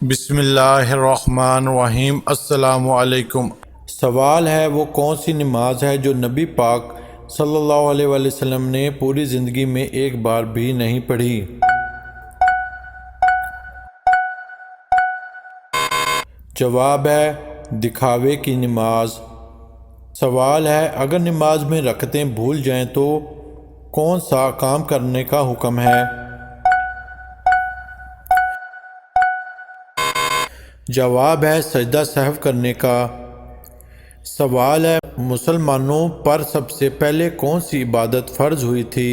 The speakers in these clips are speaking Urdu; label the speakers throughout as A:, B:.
A: بسم اللہ الرحمن الرحیم۔ السلام علیکم۔ سوال ہے وہ کون سی نماز ہے جو نبی پاک صلی اللہ علیہ وآلہ وسلم نے پوری زندگی میں ایک بار بھی نہیں پڑھی؟ جواب ہے دکھاوے کی نماز۔ سوال ہے اگر نماز میں رکعتیں بھول جائیں تو کون سا کام کرنے کا حکم ہے؟ جواب ہے سجدہ سہو کرنے کا۔ سوال ہے مسلمانوں پر سب سے پہلے کون سی عبادت فرض ہوئی تھی؟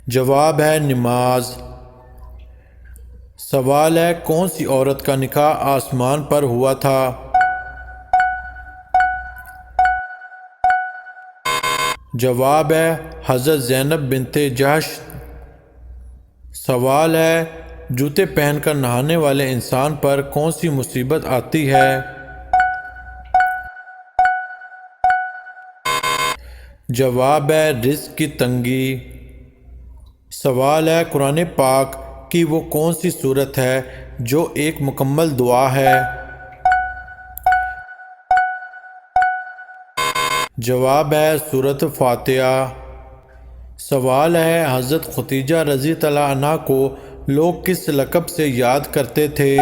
A: جواب ہے نماز۔ سوال ہے کون سی عورت کا نکاح آسمان پر ہوا تھا؟ جواب ہے حضرت زینب بنت جحش۔ سوال ہے جوتے پہن کر نہانے والے انسان پر کون سی مصیبت آتی ہے؟ جواب ہے رزق کی تنگی۔ سوال ہے قرآن پاک کی وہ کون سی سورت ہے جو ایک مکمل دعا ہے؟ جواب ہے سورۃ فاتحہ۔ سوال ہے حضرت ختیجہ رضی اللہ عنہا کو لوگ کس لقب سے یاد کرتے تھے؟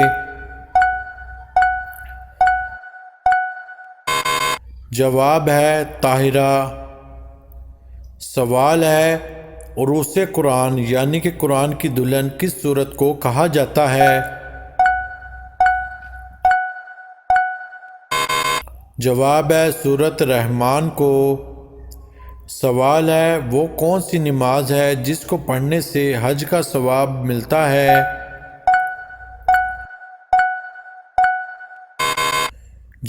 A: جواب ہے طاہرہ۔ سوال ہے عروس قرآن یعنی کہ قرآن کی دلہن کس سورت کو کہا جاتا ہے؟ جواب ہے سورۃ رحمان کو۔ سوال ہے وہ کون سی نماز ہے جس کو پڑھنے سے حج کا ثواب ملتا ہے؟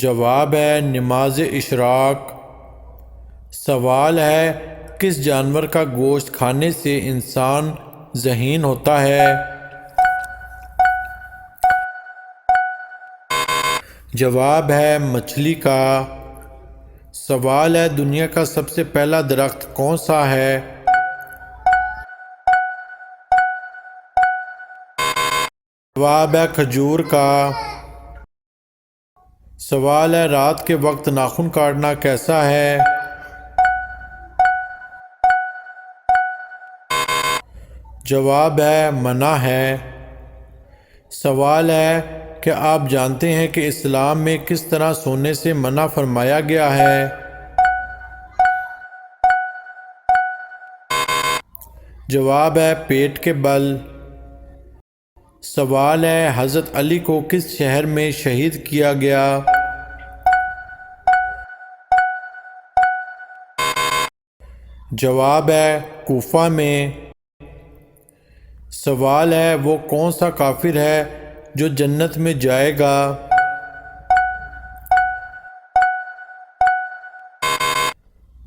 A: جواب ہے نماز اشراق۔ سوال ہے کس جانور کا گوشت کھانے سے انسان ذہین ہوتا ہے؟ جواب ہے مچھلی کا۔ سوال ہے دنیا کا سب سے پہلا درخت کون سا ہے؟ جواب ہے کھجور کا۔ سوال ہے رات کے وقت ناخن کاٹنا کیسا ہے؟ جواب ہے منع ہے۔ سوال ہے کیا آپ جانتے ہیں کہ اسلام میں کس طرح سونے سے منع فرمایا گیا ہے؟ جواب ہے پیٹ کے بل۔ سوال ہے حضرت علی کو کس شہر میں شہید کیا گیا؟ جواب ہے کوفہ میں۔ سوال ہے وہ کون سا کافر ہے جو جنت میں جائے گا؟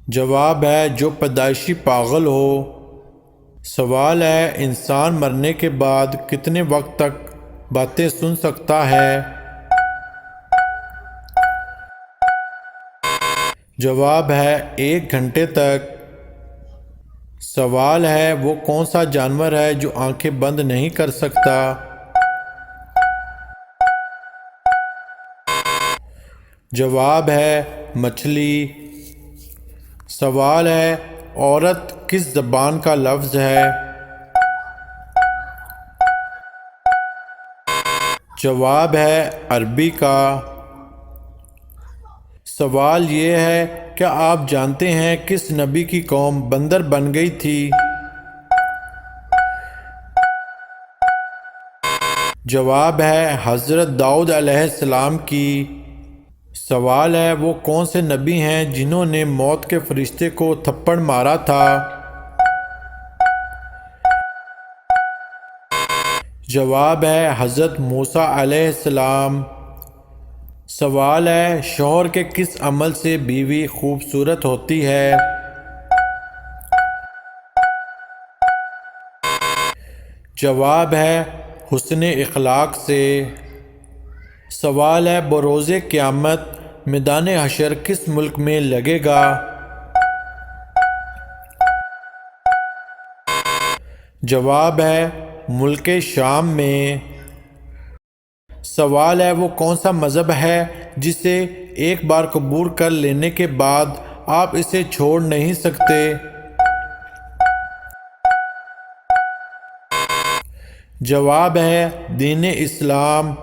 A: جواب ہے جو پیدائشی پاگل ہو۔ سوال ہے انسان مرنے کے بعد کتنے وقت تک باتیں سن سکتا ہے؟ جواب ہے 1 گھنٹے تک۔ سوال ہے وہ کون سا جانور ہے جو آنکھیں بند نہیں کر سکتا؟ جواب ہے مچھلی۔ سوال ہے عورت کس زبان کا لفظ ہے؟ جواب ہے عربی کا۔ سوال یہ ہے کیا آپ جانتے ہیں کس نبی کی قوم بندر بن گئی تھی؟ جواب ہے حضرت داؤد علیہ السلام کی۔ سوال ہے وہ کون سے نبی ہیں جنہوں نے موت کے فرشتے کو تھپڑ مارا تھا؟ جواب ہے حضرت موسیٰ علیہ السلام۔ سوال ہے شوہر کے کس عمل سے بیوی خوبصورت ہوتی ہے؟ جواب ہے حسن اخلاق سے۔ سوال ہے بروز قیامت میدان حشر کس ملک میں لگے گا؟ جواب ہے ملک شام میں۔ سوال ہے وہ کون سا مذہب ہے جسے ایک بار قبول کر لینے کے بعد آپ اسے چھوڑ نہیں سکتے؟ جواب ہے دین اسلام۔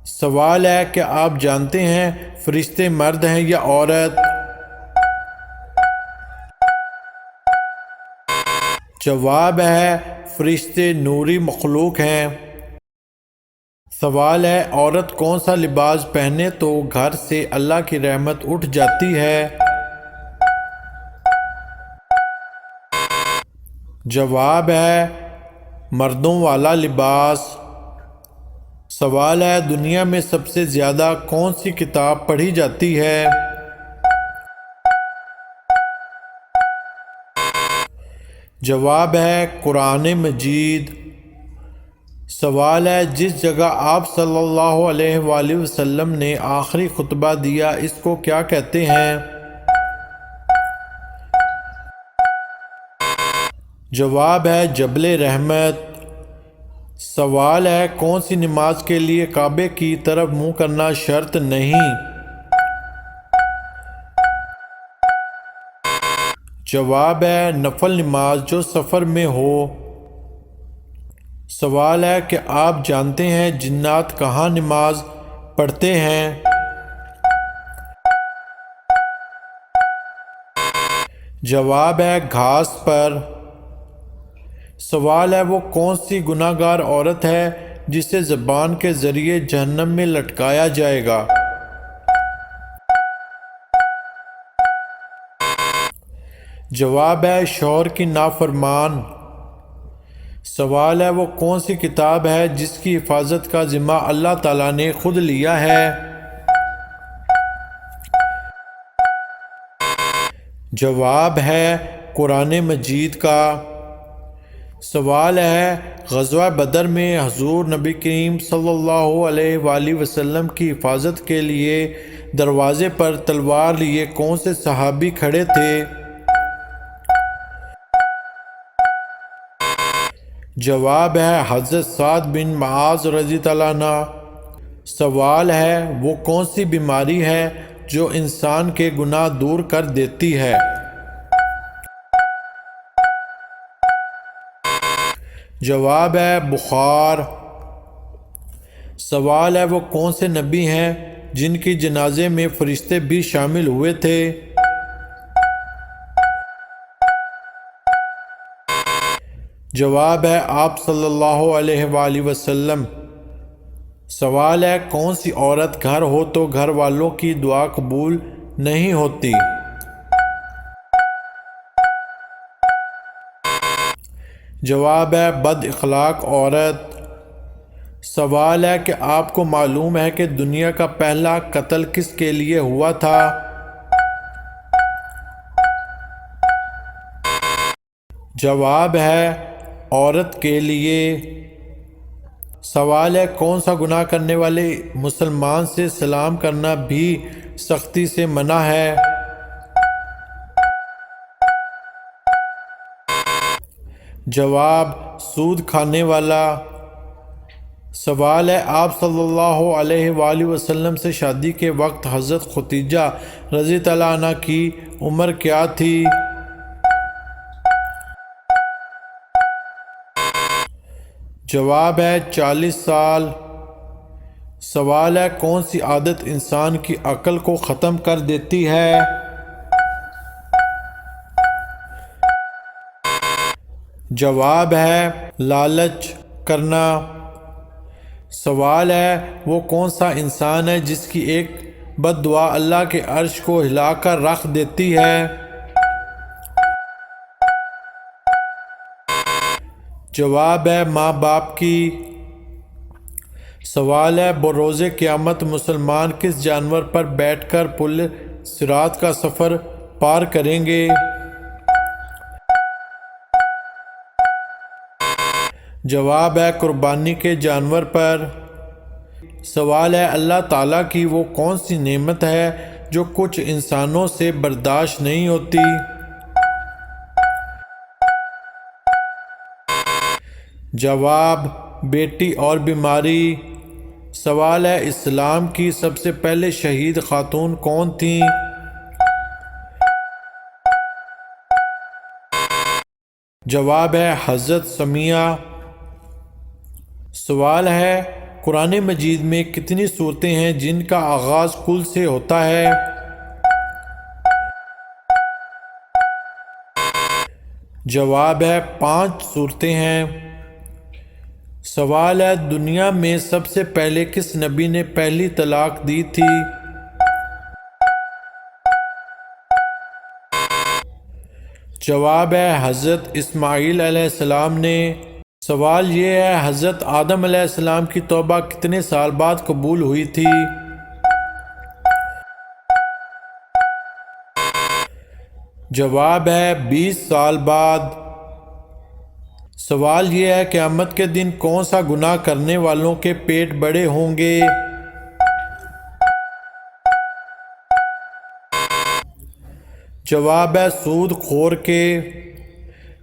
A: سوال ہے کہ آپ جانتے ہیں فرشتے مرد ہیں یا عورت؟ جواب ہے فرشتے نوری مخلوق ہیں۔ سوال ہے عورت کون سا لباس پہنے تو گھر سے اللہ کی رحمت اٹھ جاتی ہے؟ جواب ہے مردوں والا لباس۔ سوال ہے دنیا میں سب سے زیادہ کون سی کتاب پڑھی جاتی ہے؟ جواب ہے قرآن مجید۔ سوال ہے جس جگہ آپ صلی اللہ علیہ وآلہ وسلم نے آخری خطبہ دیا اس کو کیا کہتے ہیں؟ جواب ہے جبل رحمت۔ سوال ہے کون سی نماز کے لیے کعبے کی طرف منہ کرنا شرط نہیں؟ جواب ہے نفل نماز جو سفر میں ہو۔ سوال ہے کہ آپ جانتے ہیں جنات کہاں نماز پڑھتے ہیں؟ جواب ہے گھاس پر۔ سوال ہے وہ کون سی گناہ گار عورت ہے جسے زبان کے ذریعے جہنم میں لٹکایا جائے گا؟ جواب ہے شوہر کی نافرمان۔ سوال ہے وہ کون سی کتاب ہے جس کی حفاظت کا ذمہ اللہ تعالیٰ نے خود لیا ہے؟ جواب ہے قرآن مجید کا۔ سوال ہے غزوہ بدر میں حضور نبی کریم صلی اللہ علیہ وآلہ وسلم کی حفاظت کے لیے دروازے پر تلوار لیے کون سے صحابی کھڑے تھے؟ جواب ہے حضرت سعد بن معاذ رضی اللہ عنہ۔ سوال ہے وہ کون سی بیماری ہے جو انسان کے گناہ دور کر دیتی ہے؟ جواب ہے بخار۔ سوال ہے وہ کون سے نبی ہیں جن کی جنازے میں فرشتے بھی شامل ہوئے تھے؟ جواب ہے آپ صلی اللہ علیہ وآلہ وسلم۔ سوال ہے کون سی عورت گھر ہو تو گھر والوں کی دعا قبول نہیں ہوتی؟ جواب ہے بد اخلاق عورت۔ سوال ہے کہ آپ کو معلوم ہے کہ دنیا کا پہلا قتل کس کے لیے ہوا تھا؟ جواب ہے عورت کے لیے۔ سوال ہے کون سا گناہ کرنے والے مسلمان سے سلام کرنا بھی سختی سے منع ہے؟ جواب سود کھانے والا۔ سوال ہے آپ صلی اللہ علیہ وآلہ وسلم سے شادی کے وقت حضرت ختیجہ رضی اللہ عنہ کی عمر کیا تھی؟ جواب ہے 40 سال۔ سوال ہے کون سی عادت انسان کی عقل کو ختم کر دیتی ہے؟ جواب ہے لالچ کرنا۔ سوال ہے وہ کون سا انسان ہے جس کی ایک بد دعا اللہ کے عرش کو ہلا کر رکھ دیتی ہے؟ جواب ہے ماں باپ کی۔ سوال ہے بروز قیامت مسلمان کس جانور پر بیٹھ کر پل صراط کا سفر پار کریں گے؟ جواب ہے قربانی کے جانور پر۔ سوال ہے اللہ تعالیٰ کی وہ کون سی نعمت ہے جو کچھ انسانوں سے برداشت نہیں ہوتی؟ جواب: بیٹی اور بیماری۔ سوال ہے: اسلام کی سب سے پہلے شہید خاتون کون تھیں؟ جواب ہے حضرت سمیہ۔ سوال ہے: قرآن مجید میں کتنی صورتیں ہیں جن کا آغاز کل سے ہوتا ہے؟ جواب ہے 5 صورتیں ہیں۔ سوال ہے: دنیا میں سب سے پہلے کس نبی نے پہلی طلاق دی تھی؟ جواب ہے حضرت اسماعیل علیہ السلام نے۔ سوال یہ ہے: حضرت آدم علیہ السلام کی توبہ کتنے سال بعد قبول ہوئی تھی؟ جواب ہے 20 سال بعد۔ سوال یہ ہے: قیامت کے دن کون سا گناہ کرنے والوں کے پیٹ بڑے ہوں گے؟ جواب ہے سود خور کے۔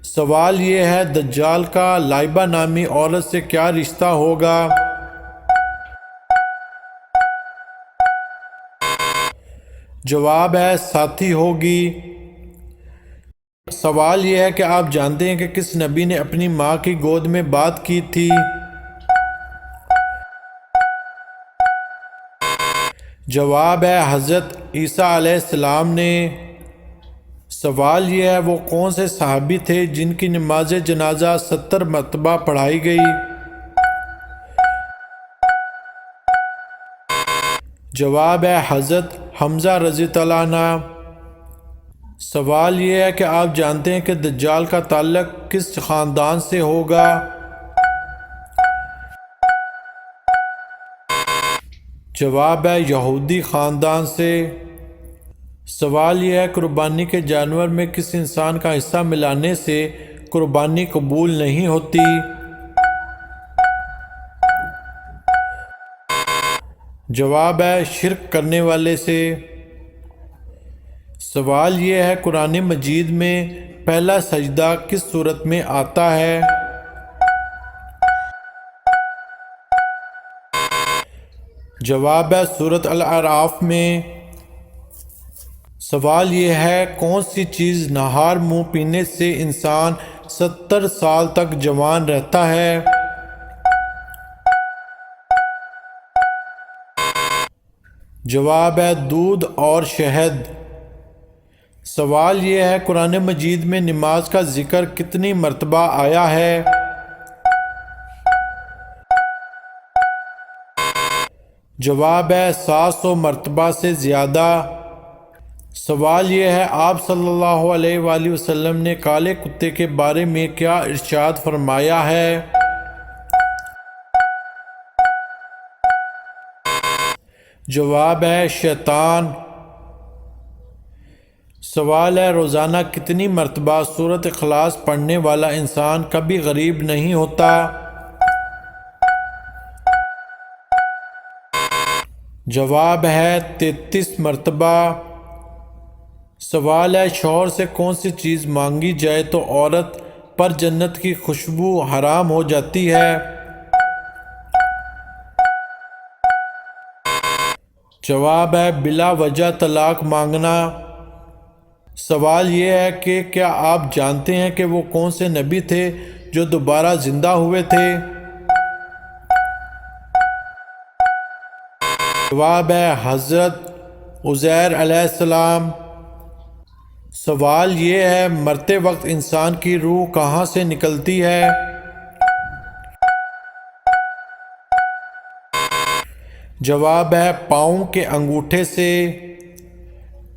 A: سوال یہ ہے: دجال کا لائبہ نامی عورت سے کیا رشتہ ہوگا؟ جواب ہے ساتھی ہوگی۔ سوال یہ ہے کہ آپ جانتے ہیں کہ کس نبی نے اپنی ماں کی گود میں بات کی تھی؟ جواب ہے حضرت عیسیٰ علیہ السلام نے۔ سوال یہ ہے: وہ کون سے صحابی تھے جن کی نماز جنازہ 70 مرتبہ پڑھائی گئی؟ جواب ہے حضرت حمزہ رضی اللہ عنہ۔ سوال یہ ہے کہ آپ جانتے ہیں کہ دجال کا تعلق کس خاندان سے ہوگا؟ جواب ہے یہودی خاندان سے۔ سوال یہ ہے: قربانی کے جانور میں کس انسان کا حصہ ملانے سے قربانی قبول نہیں ہوتی؟ جواب ہے شرک کرنے والے سے۔ سوال یہ ہے: قرآن مجید میں پہلا سجدہ کس صورت میں آتا ہے؟ جواب ہے سورۃ الاعراف میں۔ سوال یہ ہے: کون سی چیز نہار منہ پینے سے انسان 70 سال تک جوان رہتا ہے؟ جواب ہے دودھ اور شہد۔ سوال یہ ہے: قرآن مجید میں نماز کا ذکر کتنی مرتبہ آیا ہے؟ جواب ہے 700 مرتبہ سے زیادہ۔ سوال یہ ہے: آپ صلی اللہ علیہ وآلہ وسلم نے کالے کتے کے بارے میں کیا ارشاد فرمایا ہے؟ جواب ہے شیطان۔ سوال ہے: روزانہ کتنی مرتبہ سورۃ اخلاص پڑھنے والا انسان کبھی غریب نہیں ہوتا؟ جواب ہے 33 مرتبہ۔ سوال ہے: شوہر سے کون سی چیز مانگی جائے تو عورت پر جنت کی خوشبو حرام ہو جاتی ہے؟ جواب ہے بلا وجہ طلاق مانگنا۔ سوال یہ ہے کہ کیا آپ جانتے ہیں کہ وہ کون سے نبی تھے جو دوبارہ زندہ ہوئے تھے؟ جواب ہے حضرت عزیر علیہ السلام۔ سوال یہ ہے: مرتے وقت انسان کی روح کہاں سے نکلتی ہے؟ جواب ہے پاؤں کے انگوٹھے سے۔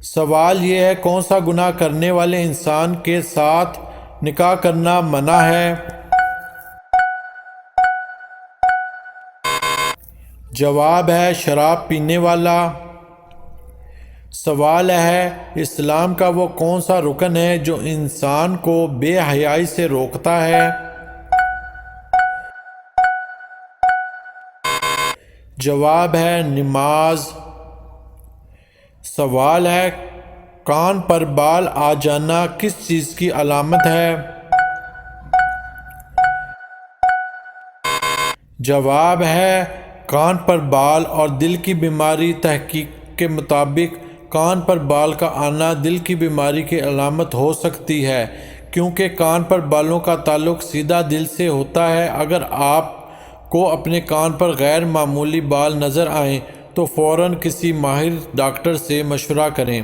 A: سوال یہ ہے: کون سا گناہ کرنے والے انسان کے ساتھ نکاح کرنا منع ہے؟ جواب ہے شراب پینے والا۔ سوال ہے: اسلام کا وہ کون سا رکن ہے جو انسان کو بے حیائی سے روکتا ہے؟ جواب ہے نماز۔ سوال ہے: کان پر بال آ جانا کس چیز کی علامت ہے؟ جواب ہے کان پر بال اور دل کی بیماری۔ تحقیق کے مطابق کان پر بال کا آنا دل کی بیماری کی علامت ہو سکتی ہے، کیونکہ کان پر بالوں کا تعلق سیدھا دل سے ہوتا ہے۔ اگر آپ کو اپنے کان پر غیر معمولی بال نظر آئیں تو فوراً کسی ماہر ڈاکٹر سے مشورہ کریں۔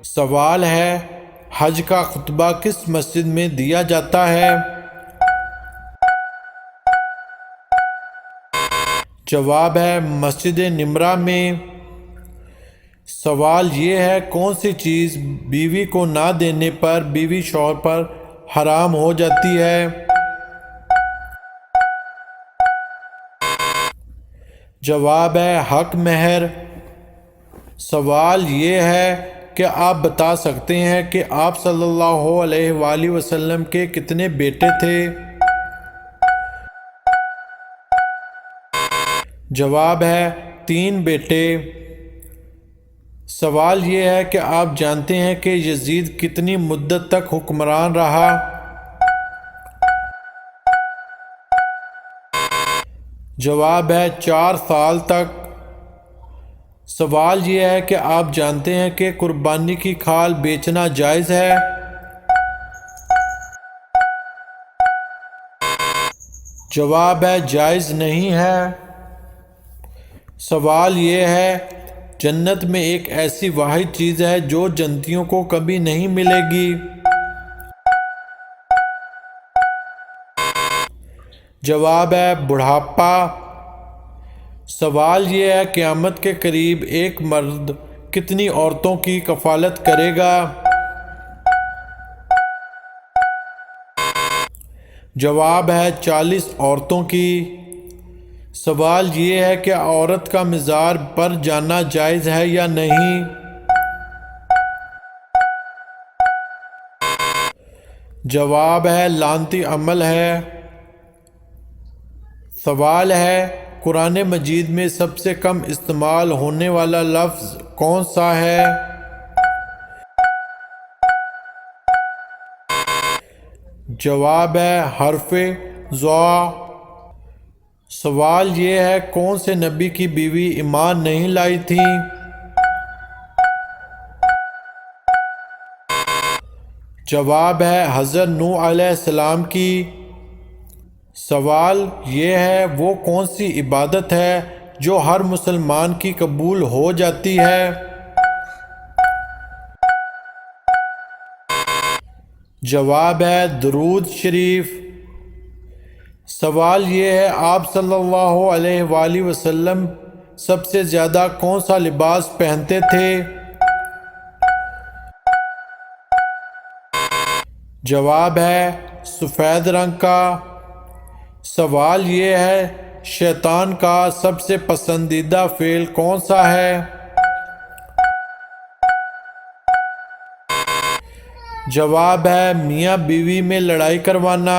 A: سوال ہے، حج کا خطبہ کس مسجد میں دیا جاتا ہے؟ جواب ہے مسجد نمرہ میں۔ سوال یہ ہے، کون سی چیز بیوی کو نہ دینے پر بیوی شوہر پر حرام ہو جاتی ہے؟ جواب ہے حق مہر۔ سوال یہ ہے کہ آپ بتا سکتے ہیں کہ آپ صلی اللہ علیہ وآلہ وسلم کے کتنے بیٹے تھے؟ جواب ہے 3 بیٹے۔ سوال یہ ہے کہ آپ جانتے ہیں کہ یزید کتنی مدت تک حکمران رہا؟ جواب ہے 4 سال تک۔ سوال یہ ہے کہ آپ جانتے ہیں کہ قربانی کی کھال بیچنا جائز ہے؟ جواب ہے جائز نہیں ہے۔ سوال یہ ہے، جنت میں ایک ایسی واحد چیز ہے جو جنتیوں کو کبھی نہیں ملے گی۔ جواب ہے بڑھاپا۔ سوال یہ ہے، قیامت کے قریب ایک مرد کتنی عورتوں کی کفالت کرے گا؟ جواب ہے 40 عورتوں کی۔ سوال یہ ہے کہ عورت کا مزار پر جانا جائز ہے یا نہیں؟ جواب ہے لعنتی عمل ہے۔ سوال ہے، قرآن مجید میں سب سے کم استعمال ہونے والا لفظ کون سا ہے؟ جواب ہے حرف ضاء۔ سوال یہ ہے، کون سے نبی کی بیوی ایمان نہیں لائی تھی؟ جواب ہے حضرت نوح علیہ السلام کی۔ سوال یہ ہے، وہ کون سی عبادت ہے جو ہر مسلمان کی قبول ہو جاتی ہے؟ جواب ہے درود شریف۔ سوال یہ ہے، آپ صلی اللہ علیہ وآلہ وسلم سب سے زیادہ کون سا لباس پہنتے تھے؟ جواب ہے سفید رنگ کا۔ سوال یہ ہے، شیطان کا سب سے پسندیدہ فعل کون سا ہے؟ جواب ہے میاں بیوی میں لڑائی کروانا۔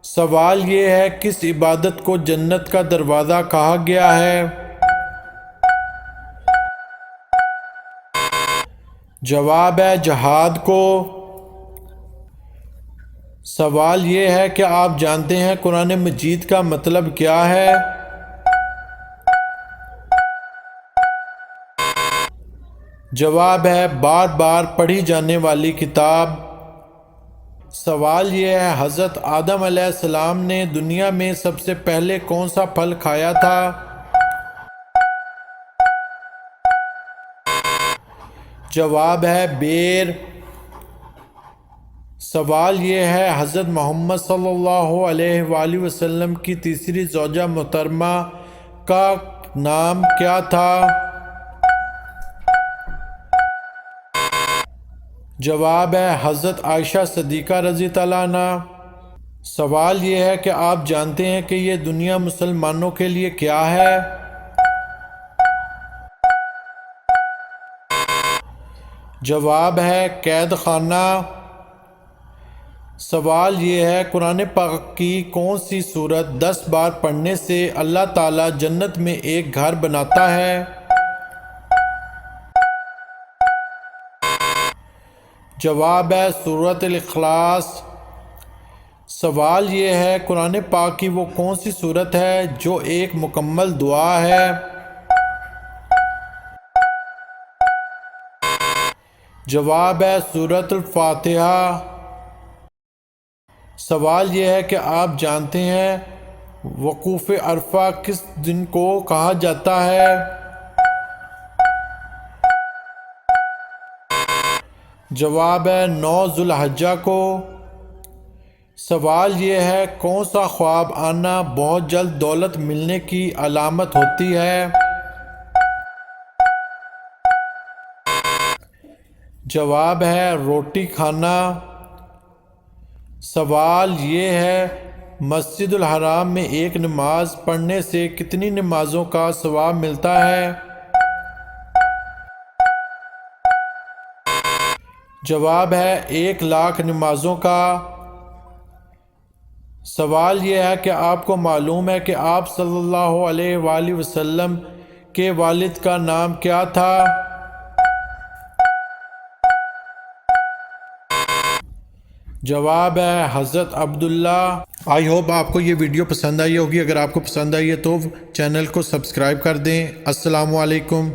A: سوال یہ ہے، کس عبادت کو جنت کا دروازہ کہا گیا ہے؟ جواب ہے جہاد کو۔ سوال یہ ہے کہ آپ جانتے ہیں قرآن مجید کا مطلب کیا ہے؟ جواب ہے بار بار پڑھی جانے والی کتاب۔ سوال یہ ہے، حضرت آدم علیہ السلام نے دنیا میں سب سے پہلے کون سا پھل کھایا تھا؟ جواب ہے بیر۔ سوال یہ ہے، حضرت محمد صلی اللہ علیہ وآلہ وسلم کی تیسری زوجہ محترمہ کا نام کیا تھا؟ جواب ہے حضرت عائشہ صدیقہ رضی اللہ عنہ۔ سوال یہ ہے کہ آپ جانتے ہیں کہ یہ دنیا مسلمانوں کے لیے کیا ہے؟ جواب ہے قید خانہ۔ سوال یہ ہے، قرآن پاک کی کون سی سورت 10 بار پڑھنے سے اللہ تعالیٰ جنت میں ایک گھر بناتا ہے؟ جواب ہے سورۃ الاخلاص۔ سوال یہ ہے قرآن پاک کی وہ کون سی صورت ہے جو ایک مکمل دعا ہے؟ جواب ہے سورۃ الفاتحہ۔ سوال یہ ہے کہ آپ جانتے ہیں وقوف عرفہ کس دن کو کہا جاتا ہے؟ جواب ہے 9 ذو الحجہ کو۔ سوال یہ ہے کون سا خواب آنا بہت جلد دولت ملنے کی علامت ہوتی ہے؟ جواب ہے روٹی کھانا۔ سوال یہ ہے مسجد الحرام میں ایک نماز پڑھنے سے کتنی نمازوں کا ثواب ملتا ہے؟ جواب ہے 1,00,000 نمازوں کا۔ سوال یہ ہے کہ آپ کو معلوم ہے کہ آپ صلی اللہ علیہ وآلہ وسلم کے والد کا نام کیا تھا؟ جواب ہے حضرت عبداللہ۔ آئی ہوپ آپ کو یہ ویڈیو پسند آئی ہوگی۔ اگر آپ کو پسند آئی ہے تو چینل کو سبسکرائب کر دیں۔ السلام علیکم۔